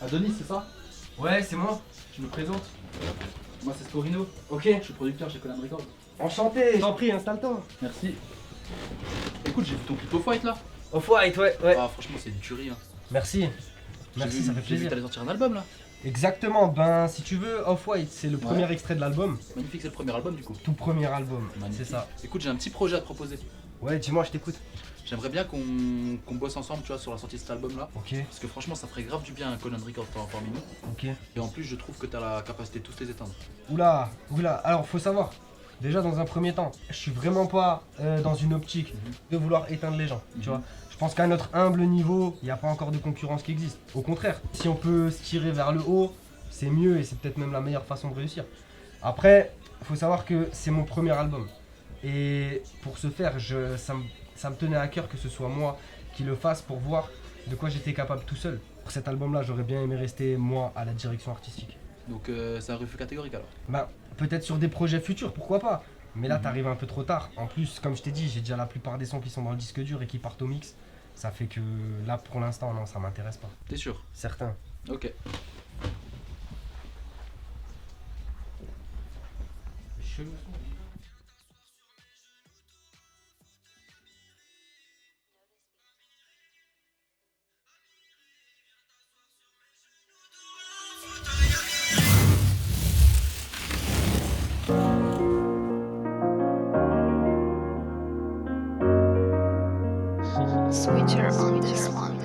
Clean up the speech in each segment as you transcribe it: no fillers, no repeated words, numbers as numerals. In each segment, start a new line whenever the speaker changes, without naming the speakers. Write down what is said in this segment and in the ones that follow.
Adonis, c'est ça?
Ouais, c'est moi.
Je me présente. Moi c'est Storino.
Ok.
Je suis producteur chez Conan Records.
Enchanté. Je t'en prie, installe-toi.
Merci. Écoute, j'ai vu ton clip Off-White là.
Off-White, ouais.
Ah franchement c'est une tuerie hein.
Merci. Merci, ça fait
J'ai vu
plaisir.
que t'allais sortir un album là.
Exactement, ben si tu veux, Off-White, c'est le premier extrait de l'album.
Magnifique, c'est le premier album du coup.
Tout premier album,
Magnifique.
c'est ça.
Écoute, j'ai un petit projet à te proposer.
Ouais, dis-moi, je t'écoute.
J'aimerais bien qu'on bosse ensemble, tu vois, sur la sortie de cet album là.
Ok,
Parce que franchement ça ferait grave du bien à Conan Records parmi nous.
ok.
Et en plus je trouve que t'as la capacité de tous les éteindre.
Oula, alors faut savoir, déjà dans un premier temps, je suis vraiment pas dans une optique de vouloir éteindre les gens, tu vois. Je pense qu'à notre humble niveau, il n'y a pas encore de concurrence qui existe. Au contraire, si on peut se tirer vers le haut, c'est mieux et c'est peut-être même la meilleure façon de réussir. Après, faut savoir que c'est mon premier album. Et pour ce faire, ça me tenait à cœur que ce soit moi qui le fasse pour voir de quoi j'étais capable tout seul. Pour cet album-là, j'aurais bien aimé rester moi à la direction artistique.
Donc c'est un refus catégorique alors.
Bah, peut-être sur des projets futurs, pourquoi pas. Mais là, t'arrives un peu trop tard. En plus, comme je t'ai dit, j'ai déjà la plupart des sons qui sont dans le disque dur et qui partent au mix. Ça fait que là, pour l'instant, non, ça m'intéresse pas.
T'es sûr?
Certain.
Ok.
Switcher on this one.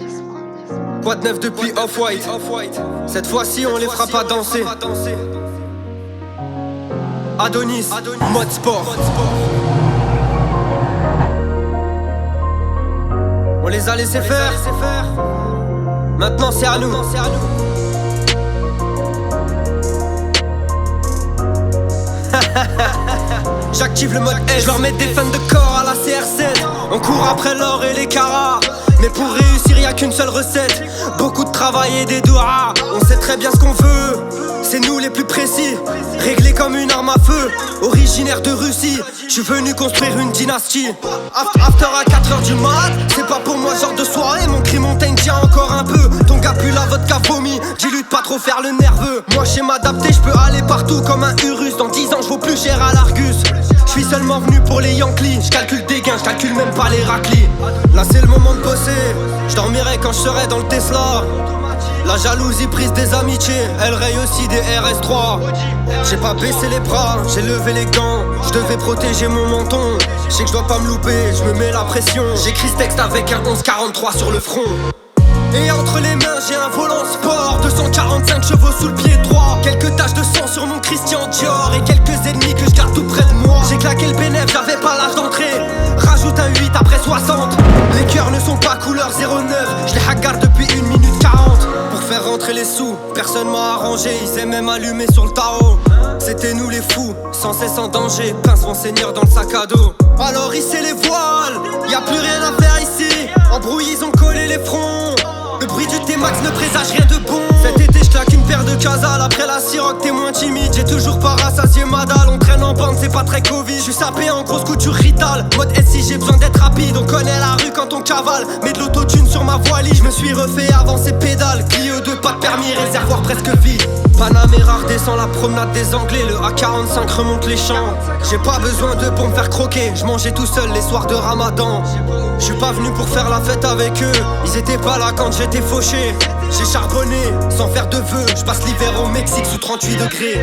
Quoi de neuf depuis Off-White? Cette fois-ci on les fera pas danser. Adonis, mode sport. On les a laissés faire. Maintenant c'est à nous. J'active le mode S. Je leur mets des fans de corps à la CR7. On court après l'or et les carats. Mais pour réussir y'a qu'une seule recette. Beaucoup de travail et des doigts. On sait très bien ce qu'on veut. C'est nous les plus précis. Réglés comme une arme à feu. Originaire de Russie. J'suis venu construire une dynastie. After à 4h du mat. C'est pas pour moi ce genre de soirée. Mon cri montagne tient encore un peu. Ton gars pue la vodka vomi. Dis-lui de pas trop faire le nerveux. Moi j'sais m'adapter, j'peux aller partout comme un Urus. Dans 10 ans j'vaux plus cher à l'Argus. J'suis seulement venu pour les Yankees. J'calcule des gains, j'calcule même pas les raclis. Là c'est le moment de bosser. J'dormirai quand j'serai dans le Tesla. La jalousie prise des amitiés. Elle raye aussi des RS3. J'ai pas baissé les bras, j'ai levé les gants. J'devais protéger mon menton. J'sais que j'dois pas me louper, j'me mets la pression. J'écris ce texte avec un 1143 sur le front. Et entre les mains j'ai un volant sport. 245 chevaux sous le pied droit. Quelques taches de sang sur mon Christian Dior. Et quelques ennemis que je garde tout près de moi. J'ai claqué le bénéf, j'avais pas l'âge d'entrée. Rajoute un 8 après 60. Les cœurs ne sont pas couleur 09. Je les hagarde depuis 1 minute 40. Pour faire rentrer les sous, personne m'a arrangé. Ils aiment même allumer sur le tarot. C'était nous les fous, sans cesse en danger. Pince mon seigneur dans le sac à dos. Alors hissez les voiles, y'a plus rien à faire ici. Embrouillés ils ont collé les fronts. Le bruit du T-Max ne présage rien de bon. Cet été je claque une paire de casals. Après la Ciroc t'es moins timide. J'ai toujours pas rassasié ma dalle. On traîne en bande c'est pas très Covid. J'suis sapé en grosse couture Rital. Mode SI j'ai besoin d'être rapide. On connaît la rue quand on cavale. Mets de l'autotune sur ma voilie. Je me suis refait avancer pédale. Clio 2 pas de permis, réservoir presque vide. Panamera redescend la promenade des Anglais. Le A45 remonte les champs. J'ai pas besoin de pour me faire croquer. Je mangeais tout seul les soirs de Ramadan. Je suis pas venu pour faire la fête avec eux. Ils étaient pas là quand j'étais fauché. J'ai charbonné sans faire de vœux. Je passe l'hiver au Mexique sous 38 degrés.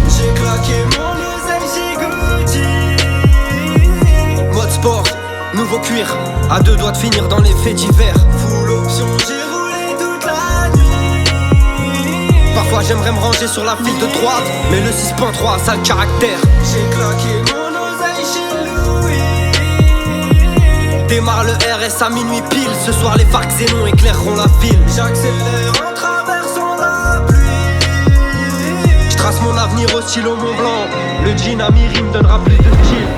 J'ai claqué mon oseille, j'ai Gucci. Mode sport, nouveau cuir. À deux doigts de finir dans les faits divers. Full option, j'ai roulé toute la nuit. Parfois j'aimerais me ranger sur la file de droite. Mais le 6.3 a sale caractère. J'ai claqué mon oseille chez Louis. Démarre le RS à minuit pile. Ce soir les phares Xénon éclaireront la ville. J'accélère en traversant la finir au stylo Mont Blanc. Le jean à Miri me donnera plus de style.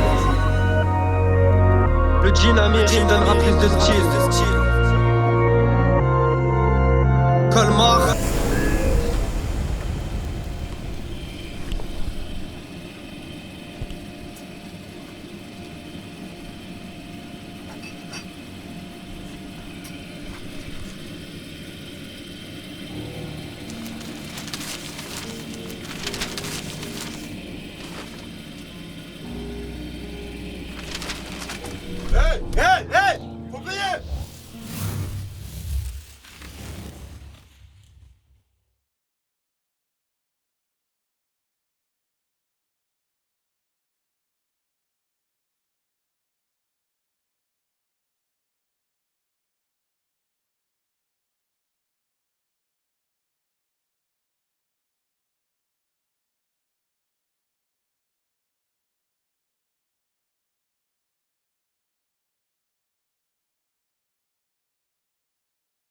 Le jean à Miri me donnera plus de style. Colmar